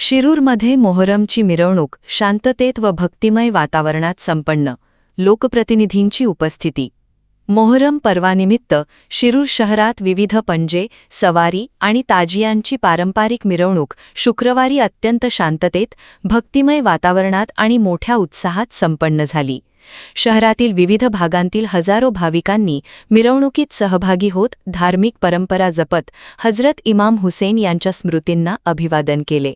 शिरूरमध्ये मोहरमची मिरवणूक शांततेत व भक्तिमय वातावरणात संपन्न. लोकप्रतिनिधींची उपस्थिती. मोहरम पर्वानिमित्त शिरूर शहरात विविध पंजे, सवारी आणि ताजियांची पारंपरिक मिरवणूक शुक्रवारी अत्यंत शांततेत, भक्तिमय वातावरणात आणि मोठ्या उत्साहात संपन्न झाली. शहरातील विविध भागांतील हजारो भाविकांनी मिरवणुकीत सहभागी होत धार्मिक परंपरा जपत हजरत इमाम हुसेन यांच्या स्मृतींना अभिवादन केले.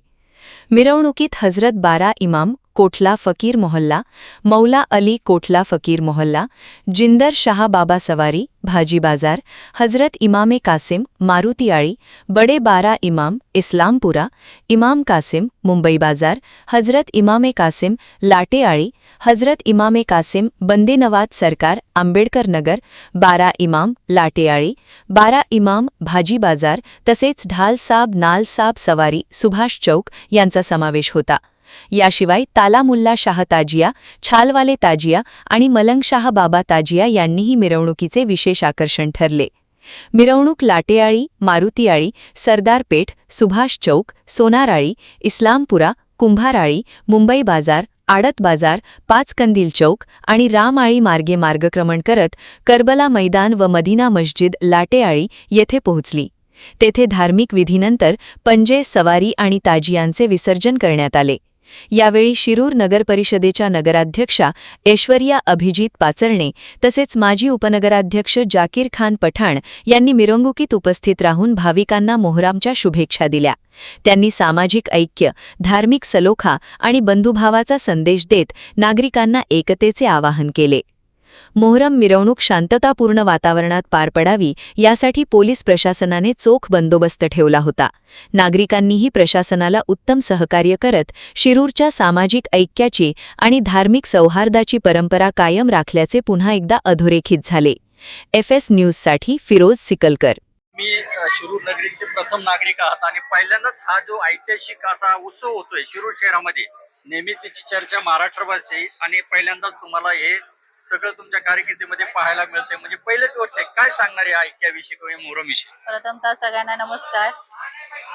मिरवणुकीत हजरत बारा इमाम कोठला फकीर मोहल्ला, मौला अली कोठला फकीर मोहल्ला, जिंदर शाह बाबा सवारी भाजी बाजार, हजरत इमामे कासिम मारुतियाळी, बडे बारा इमाम इस्लामपुरा, इमाम कासिम मुंबई बाजार, हजरत इमामे कासिम लाटेआळी, हजरत इमामे कासिम बंदेनवाज सरकार आंबेडकर नगर, बारा इमाम लाटेआळी, बारा इमाम भाजी बाजार तसेच ढाल साब नाल साब सवारी सुभाष चौक यांचा समावेश होता. याशिवाय तालामुल्ला शाह ताजिया, छालवाले ताजिया आणि मलंगशाह बाबा ताजिया यांनीही मिरवणुकीचे विशेष आकर्षण ठरले. मिरवणूक लाटेआळी, मारुतियाळी, सरदारपेठ, सुभाष चौक, सोनाराळी, इस्लामपुरा, कुंभाराळी, मुंबई बाजार, आडत बाजार, पाचकंदील चौक आणि रामआळी मार्गे मार्गक्रमण करत करबला मैदान व मदिना मस्जिद लाटेआळी येथे पोहोचली. तेथे धार्मिक विधीनंतर पंजे, सवारी आणि ताजियांचे विसर्जन करण्यात आले. यावेळी शिरूर नगरपरिषदेच्या नगराध्यक्षा ऐश्वर्या अभिजित पाचरणे तसेच माजी उपनगराध्यक्ष जाकीर खान पठाण यांनी मिरवणुकीत उपस्थित राहून भाविकांना मोहरमच्या शुभेच्छा दिल्या. त्यांनी सामाजिक ऐक्य, धार्मिक सलोखा आणि बंधुभावाचा संदेश देत नागरिकांना एकतेचे आवाहन केले. मोहरम मिरवणूक शांततापूर्ण वातावरणात पार पडावी यासाठी पोलीस प्रशासनाने चोख बंदोबस्त ठेवला होता. नागरिकांनीही प्रशासनाला उत्तम सहकार्य करत शिरूरच्या सामाजिक ऐक्याची आणि धार्मिक सौहार्दाची परंपरा कायम राखल्याचे पुन्हा एकदा अधोरेखित झाले. FS न्यूजसाठी फिरोज सिकलकर. मी शिरूर नगरीचे प्रथम नागरिक आहात आणि पहिल्यांदाच हा जो ऐतिहासिक असा उत्सव होतोय शिरूर शहरामध्ये. नेहमी तिची चर्चा महाराष्ट्रभरची आणि पहिल्यांदाच तुम्हाला हे सगळं तुमच्या कारकिर्दीमध्ये पाहायला मिळते. म्हणजे पहिलेच वर्ष आहे. काय सांगणार आहे ऐक्याविषयी किंवा मोहरमविषयी? प्रथमतः सगळ्यांना नमस्कार.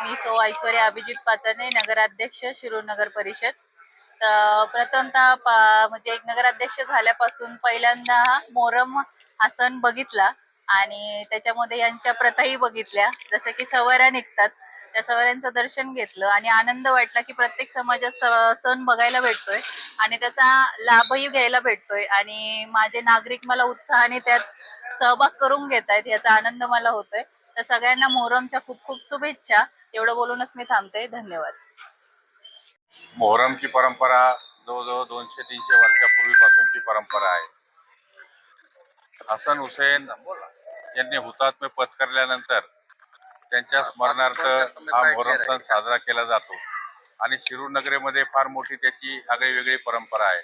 मी ऐश्वर्या अभिजित पाचरणे, नगराध्यक्ष शिरूर नगर परिषद. प्रथमतः म्हणजे एक नगराध्यक्ष झाल्यापासून पहिल्यांदा मोहरम हा सण बघितला आणि त्याच्यामध्ये यांच्या प्रथाही बघितल्या. जसं की सवाऱ्या निघतात, त्या सवाऱ्यांचं दर्शन घेतलं आणि आनंद वाटला की प्रत्येक समाजात सण बघायला भेटतोय आणि त्याचा लाभही घ्यायला भेटतोय आणि माझे नागरिक मला उत्साहाने त्यात सहभाग करून घेत आहेत, याचा आनंद मला होतोय. तर सगळ्यांना मोहरमच्या खूप खूप शुभेच्छा. एवढं बोलूनच मी थांबते. धन्यवाद. मोहरमची परंपरा जवळजवळ 200-300 वर्षापूर्वीपासूनची परंपरा आहे. हसन हुसेन यांनी हुतात्मे पत्करल्यानंतर त्यांच्या स्मरणार्थ हा मोहरम सण साजरा केला जातो आणि शिरूर नगरीमध्ये फार मोठी त्याची आगळीवेगळी परंपरा आहे.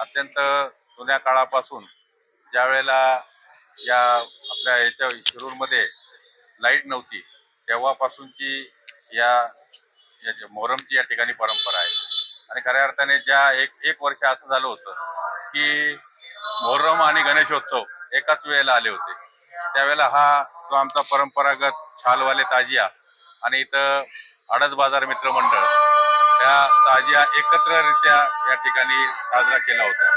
अत्यंत जुन्या काळापासून ज्या वेळेला या आपल्या याच्या शिरूरमध्ये लाईट नव्हती तेव्हापासूनची या मोहरमची या ठिकाणी परंपरा आहे. आणि खऱ्या अर्थाने ज्या एक वर्ष असं झालं होतं की मोहरम आणि गणेशोत्सव एकाच वेळेला आले होते. त्यावेळेला हा जो आमचा परंपरागत छालवाले ताजिया आणि इथं आडत बाजार मित्रमंडळ त्या ताजिया एकत्ररित्या या ठिकाणी साजरा केला होता.